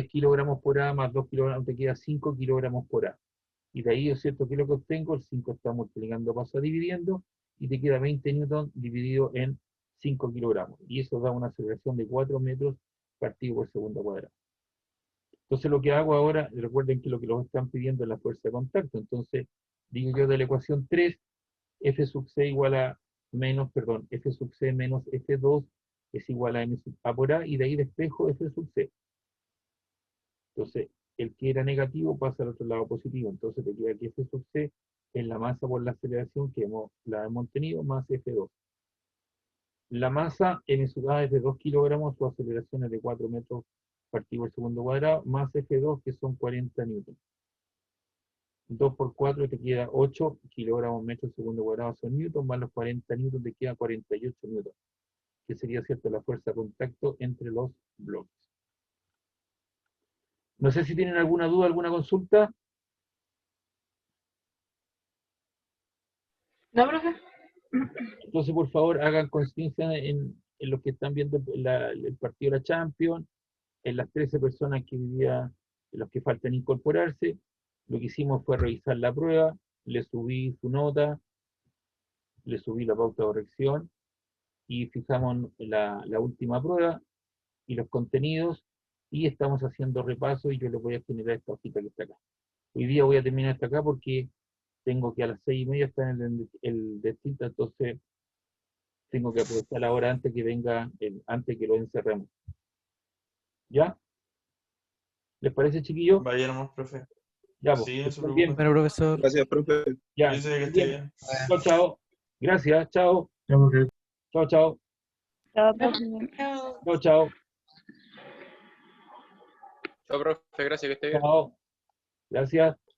kilogramos por A más 2 kilogramos, te queda 5 kilogramos por A. Y de ahí, ¿es cierto que lo que obtengo? El 5 está multiplicando, pasa dividiendo, y te queda 20 newton dividido en 5 kilogramos. Y eso da una aceleración de 4 metros partido por segundo cuadrado. Entonces lo que hago ahora, recuerden que lo que los están pidiendo es la fuerza de contacto. Entonces, digo yo de la ecuación 3, F sub C igual a F sub C menos F2 es igual a M sub A por A, y de ahí despejo F sub C. Entonces, el que era negativo pasa al otro lado positivo. Entonces te queda que F sub C es la masa por la aceleración que la hemos tenido, más F2. La masa M sub A es de 2 kilogramos, su aceleración es de 4 metros partido por segundo cuadrado, más F2 que son 40 newton. 2 por 4 te queda 8 kilogramos metro segundo cuadrado son newton, más los 40 newton te queda 48 newton, que sería cierto la fuerza de contacto entre los bloques. No sé si tienen alguna duda, alguna consulta. ¿No, profe? Entonces, por favor, hagan conciencia en los que están viendo el partido de la Champions, en las 13 personas que vivían, los que faltan incorporarse. Lo que hicimos fue revisar la prueba, le subí su nota, le subí la pauta de corrección, y fijamos la última prueba y los contenidos, y estamos haciendo repaso, y yo les voy a generar esta hojita que está acá. Hoy día voy a terminar hasta acá porque tengo que a las 6:30 estar en el dentista, entonces tengo que aprovechar la hora antes que venga, antes que lo encerremos. ¿Ya? ¿Les parece, chiquillos? Vaya nomás, profe. Ya, pues. Sí, no se ¿Están bien? preocupen. Bueno, profesor. Gracias, profe. Ya. Dice que esté bien. Chao, chao. Gracias, chao. Chao, chao. Chao, profe. Chao, chao. Chao, profe. Gracias, que esté bien. Chao. Gracias.